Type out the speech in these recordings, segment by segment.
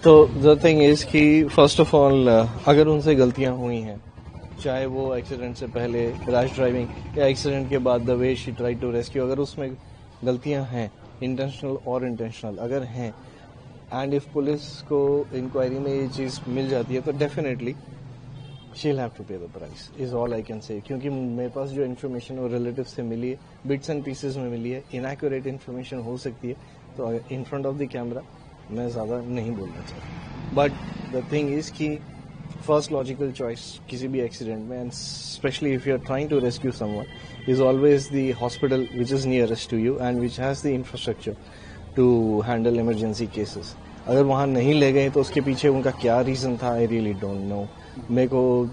तो the thing is कि first of all अगर उनसे गलतियां हुई हैं, चाहे वो एक्सीडेंट से पहले रैश ड्राइविंग या एक्सीडेंट के बाद the way she try to rescue, अगर उसमें गलतियां हैं इंटेंशनल और इंटेंशनल अगर हैं, एंड इफ पुलिस को इंक्वायरी में ये चीज मिल जाती है तो definitely she will have to pay the price, is all I can say. क्योंकि मेरे पास जो इन्फॉर्मेशन वो रिलेटिव से मिली है, बिट्स एंड पीसेस में मिली है, इनएक्यूरेट इन्फॉर्मेशन हो सकती है, तो in front of the camera मैं ज्यादा नहीं बोलना चाहता। बट द थिंग इज कि फर्स्ट लॉजिकल चॉइस किसी भी एक्सीडेंट में, and specially if you are trying to rescue someone, is always the hospital which is nearest to you and which has the infrastructure to handle emergency cases. अगर वहां नहीं ले गए तो उसके पीछे उनका क्या रीजन था, आई रियली डोंट नो। मेरे को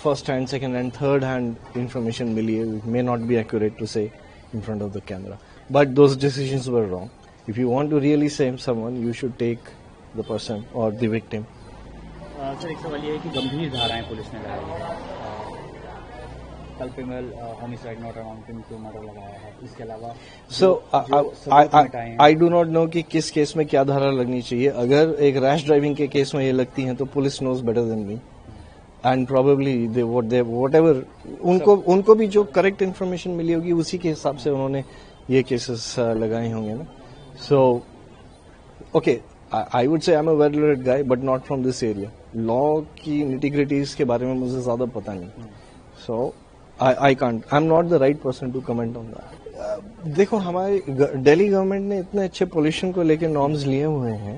first hand, second hand, third hand information मिली है, may not be accurate to say in front of the camera, but those decisions were wrong. If you want to really save someone, you should take the person or the victim. Sir एक सवाल ये है कि गंभीर धाराएं police ने लगाई है, culpable homicide not amounting to murder लगाया है, इसके अलावा I do not know कि किस केस में क्या धारा लगनी चाहिए। अगर एक रैश ड्राइविंग के केस में ये लगती हैं तो police knows better than me, and probably whatever उनको भी जो करेक्ट इन्फॉर्मेशन मिली होगी उसी के हिसाब से उन्होंने ये केसेस लगाए होंगे ना। So, okay, I would say I'm a well-read guy, but not from this area. Law की nitty-gritties के बारे में मुझे ज़्यादा पता नहीं. So, I can't. I'm not the right person to comment on that. देखो हमारी दिल्ली गवर्नमेंट ने इतने अच्छे पोल्यूशन को लेके नॉर्म्स लिए हुए हैं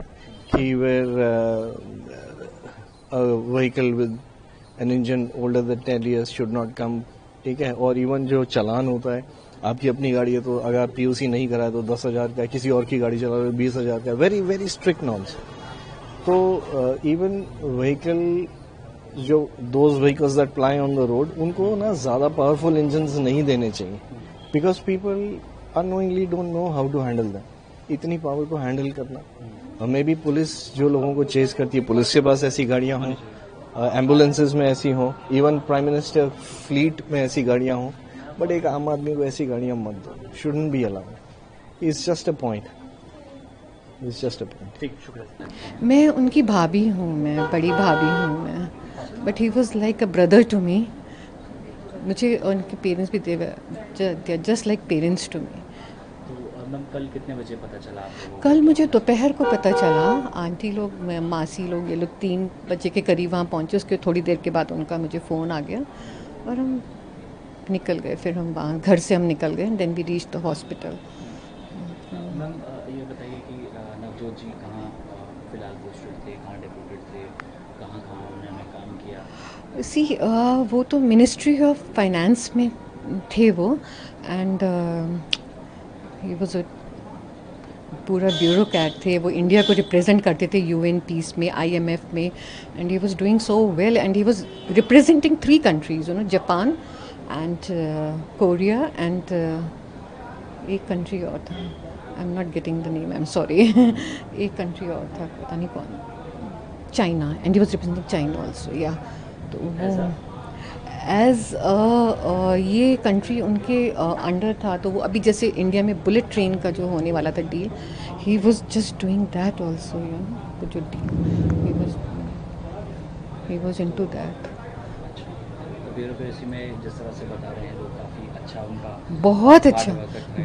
कि where a vehicle with an engine older than 10 years should not come, ठीक है, और इवन जो चालान होता है, आपकी अपनी गाड़ी है तो अगर पीयूसी नहीं कराए तो 10,000 का, किसी और की गाड़ी चला रहे 20,000 का, वेरी वेरी स्ट्रिक्ट नॉर्म्स। तो इवन व्हीकल जो those vehicles that ply on the road, उनको ना ज्यादा पावरफुल इंजन्स नहीं देने चाहिए, because people unknowingly don't know how to handle that. इतनी पावर को हैंडल करना, और मे बी पुलिस जो लोगों को चेज करती है, पुलिस के पास ऐसी गाड़ियां हों, एम्बुलेंसेज में ऐसी हों, इवन प्राइम मिनिस्टर फ्लीट में ऐसी गाड़ियां हों, बट एक आम आदमी को ऐसी गाड़ियां मत दो, shouldn't be allowed. It's just a point, it's just a point. ठीक, शुक्रिया। मैं उनकी भाभी हूँ, मैं बड़ी भाभी हूँ मैं, but he was like a brother to me. मुझे उनके पेरेंट्स भी they just like parents to me. तो कल कितने बजे पता चला आपको? कल मुझे दोपहर को पता चला, आंटी लोग, मासी लोग, ये लोग 3 बजे के करीब वहाँ पहुँचे। उसके थोड़ी देर के बाद उनका मुझे फ़ोन आ गया और हम निकल गए। फिर हम वहाँ घर से हम निकल गए, then we reach the hospital. Ma'am ये बताइए कि नवजोत जी कहाँ फिलहाल पोस्टेड थे, कहाँ डिप्यूटेड थे, कहाँ उन्होंने काम किया? सी वो तो मिनिस्ट्री ऑफ फाइनेंस में थे वो, एंड ही वाज अ पूरा ब्यूरोक्रेट थे। वो इंडिया को रिप्रेजेंट करते थे यूएन पीस में, IMF में, and he was doing so well, and he was representing 3 countries, Japan and Korea and एक कंट्री और था, I am not getting the name, I am sorry. एक कंट्री और था, पता नहीं कौन, China, and he was representing China also, या। तो वो एज ये कंट्री उनके अंडर था। तो वो अभी जैसे इंडिया में बुलेट ट्रेन का जो होने वाला था deal, he was just doing that also, वो जो deal he was into that. Bureaucracy में जिस तरह से बता रहे हैं लोग, काफ़ी अच्छा उनका, बहुत अच्छा,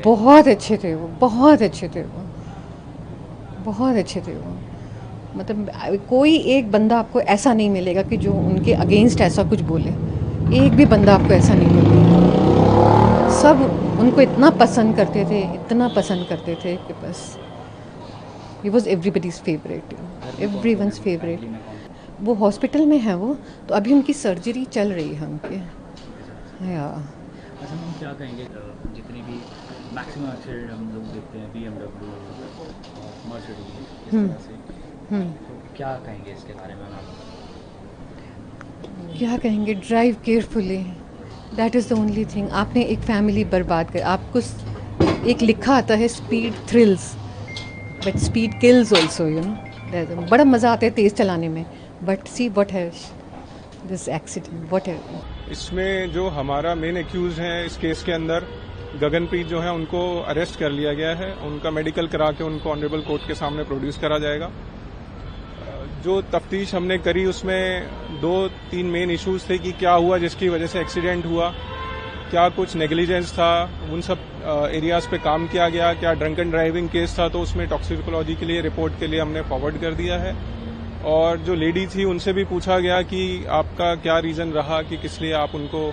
बहुत अच्छे थे वो, बहुत अच्छे थे वो, बहुत अच्छे थे वो। मतलब कोई एक बंदा आपको ऐसा नहीं मिलेगा कि जो उनके अगेंस्ट ऐसा कुछ बोले, एक भी बंदा आपको ऐसा नहीं मिलेगा। सब उनको इतना पसंद करते थे, इतना पसंद करते थे कि बस he was everybody's favourite, everyone's favourite. वो हॉस्पिटल में है वो, तो अभी उनकी सर्जरी चल रही है उनके। या अच्छा, हम क्या कहेंगे, जितनी भी मैक्सिमम एक्सीडेंट हम लोग देखते हैं BMW, मर्सिडीज, इस तरह से, तो क्या कहेंगे इसके बारे में आप? क्या कहेंगे, drive carefully, that is the only thing. आपने एक फैमिली बर्बाद कर, आपको एक लिखा आता है speed thrills but speed kills also, बड़ा मज़ा आता है तेज़ चलाने में, but see what has this accident, what has. इसमें जो हमारा मेन एक्यूज है इस केस के अंदर, गगनप्रीत जो है, उनको अरेस्ट कर लिया गया है। उनका मेडिकल करा के उनको ऑनरेबल कोर्ट के सामने प्रोड्यूस करा जाएगा। जो तफ्तीश हमने करी उसमें 2-3 मेन इश्यूज थे कि क्या हुआ जिसकी वजह से एक्सीडेंट हुआ, क्या कुछ नेग्लिजेंस था, उन सब एरियाज पे काम किया गया, क्या ड्रंक एंड ड्राइविंग केस था तो उसमें टॉक्सिकोलॉजी के लिए रिपोर्ट के लिए हमने फॉरवर्ड कर दिया है। और जो लेडी थी उनसे भी पूछा गया कि आपका क्या रीजन रहा कि किस लिए आप उनको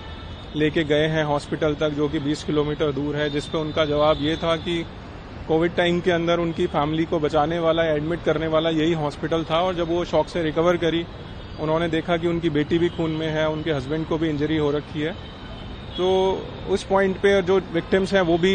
लेके गए हैं हॉस्पिटल तक जो कि 20 किलोमीटर दूर है, जिस पे उनका जवाब ये था कि कोविड टाइम के अंदर उनकी फैमिली को बचाने वाला, एडमिट करने वाला यही हॉस्पिटल था और जब वो शॉक से रिकवर करी उन्होंने देखा कि उनकी बेटी भी खून में है, उनके हस्बैंड को भी इंजरी हो रखी है। तो उस पॉइंट पे जो विक्टिम्स हैं वो भी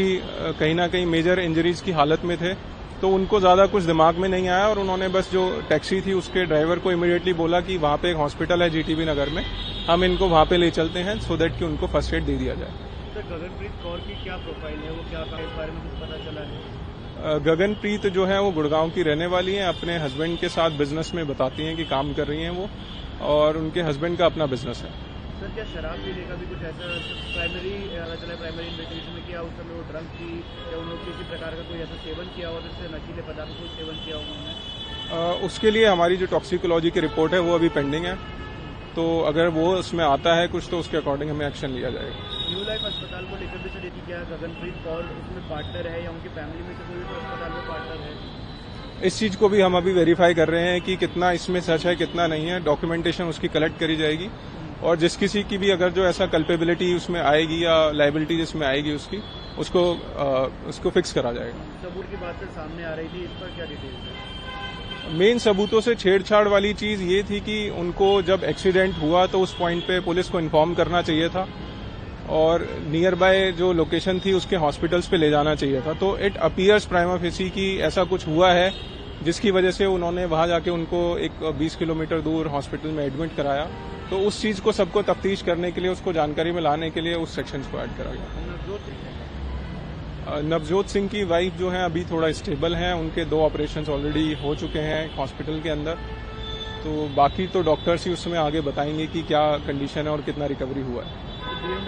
कहीं ना कहीं मेजर इंजरीज की हालत में थे, तो उनको ज़्यादा कुछ दिमाग में नहीं आया और उन्होंने बस जो टैक्सी थी उसके ड्राइवर को इमीडिएटली बोला कि वहाँ पे एक हॉस्पिटल है जीटीबी नगर में, हम इनको वहाँ पे ले चलते हैं सो दैट कि उनको फर्स्ट एड दे दिया जाए। सर, गगनप्रीत कौर की क्या प्रोफाइल है, वो क्या इस बारे में कुछ पता चला है? गगनप्रीत जो है वो गुड़गांव की रहने वाली हैं, अपने हस्बैंड के साथ बिजनेस में बताती हैं कि काम कर रही हैं वो, और उनके हस्बैंड का अपना बिजनेस है। सर, क्या शराब पीने का भी कुछ ऐसा प्राइमरी इन्वेस्टिगेशन में किया उस समय वो ड्रंक थी या उन्होंने किसी प्रकार का कोई ऐसा सेवन किया और इससे नशीले पदार्थों को सेवन किया उन्होंने? उसके लिए हमारी जो टॉक्सिकोलॉजी की रिपोर्ट है वो अभी पेंडिंग है, तो अगर वो उसमें आता है कुछ तो उसके अकॉर्डिंग हमें एक्शन लिया जाएगा। न्यू लाइफ अस्पताल को लेकर भी सर देखिए क्या गगनप्रीत कौर उसमें पार्टनर है या उनकी फैमिली में से कोई तो अस्पताल में पार्टनर है? इस चीज को भी हम अभी वेरीफाई कर रहे हैं कि कितना इसमें सच है कितना नहीं है, डॉक्यूमेंटेशन उसकी कलेक्ट करी जाएगी और जिस किसी की भी अगर जो ऐसा कल्पेबिलिटी उसमें आएगी या लाइबिलिटी जिसमें आएगी उसको फिक्स करा जाएगा। सबूत की बात सामने आ रही थी, इस पर क्या डिटेल्स है? मेन सबूतों से छेड़छाड़ वाली चीज ये थी कि उनको जब एक्सीडेंट हुआ तो उस पॉइंट पे पुलिस को इन्फॉर्म करना चाहिए था और नियर बाय जो लोकेशन थी उसके हॉस्पिटल्स पे ले जाना चाहिए था। तो इट अपीयर्स प्राइमा फेसी कि ऐसा कुछ हुआ है जिसकी वजह से उन्होंने वहां जाके उनको एक 20 किलोमीटर दूर हॉस्पिटल में एडमिट कराया। तो उस चीज को सबको तफ्तीश करने के लिए, उसको जानकारी में लाने के लिए उस सेक्शन को ऐड करा गया। नवजोत सिंह की वाइफ जो है अभी थोड़ा स्टेबल हैं, उनके 2 ऑपरेशंस ऑलरेडी हो चुके हैं हॉस्पिटल के अंदर, तो बाकी तो डॉक्टर्स ही उसमें आगे बताएंगे कि क्या कंडीशन है और कितना रिकवरी हुआ है।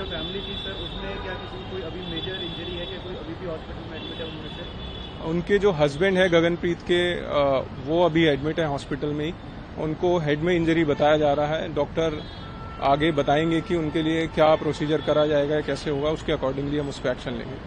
फैमिली थी सर, उसमें क्या किसी को कोई अभी मेजर इंजरी है कि कोई अभी भी हॉस्पिटल में एडमिट है उनमें से? उनके जो हस्बैंड है गगनप्रीत के वो अभी एडमिट है हॉस्पिटल में ही, उनको हेड में इंजरी बताया जा रहा है। डॉक्टर आगे बताएंगे कि उनके लिए क्या प्रोसीजर करा जाएगा, कैसे होगा, उसके अकॉर्डिंगली हम उस पर एक्शन लेंगे।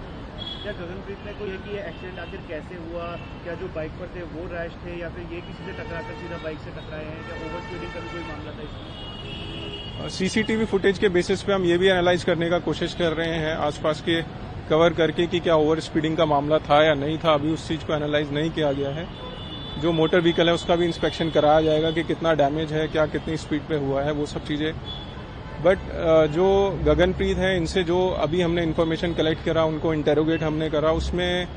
क्या गगनप्रीत ने कोई कि ये एक्सीडेंट आखिर कैसे हुआ, क्या जो बाइक पर थे वो रैश थे या फिर ये किसी से टकराकर सीधा बाइक से टकराए हैं, क्या ओवर स्पीडिंग का भी कोई मामला था इसमें? सीसीटीवी फुटेज के बेसिस पे हम ये भी एनालाइज करने का कोशिश कर रहे हैं आसपास के कवर करके कि क्या ओवर स्पीडिंग का मामला था या नहीं था। अभी उस चीज को एनालाइज नहीं किया गया है। जो मोटर व्हीकल है उसका भी इंस्पेक्शन कराया जाएगा कि कितना डैमेज है, क्या कितनी स्पीड पे हुआ है, वो सब चीजें। बट जो गगनप्रीत है इनसे जो अभी हमने इन्फॉर्मेशन कलेक्ट करा, उनको इंटेरोगेट हमने करा, उसमें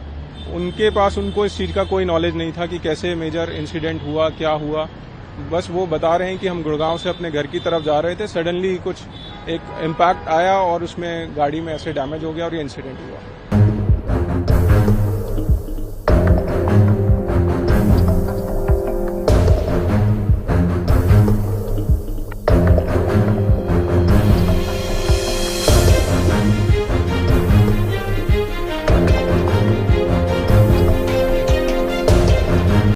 उनके पास उनको इस चीज का कोई नॉलेज नहीं था कि कैसे मेजर इंसिडेंट हुआ, क्या हुआ। बस वो बता रहे हैं कि हम गुड़गांव से अपने घर की तरफ जा रहे थे, सडनली कुछ एक इम्पैक्ट आया और उसमें गाड़ी में ऐसे डैमेज हो गया और ये इंसिडेंट हुआ।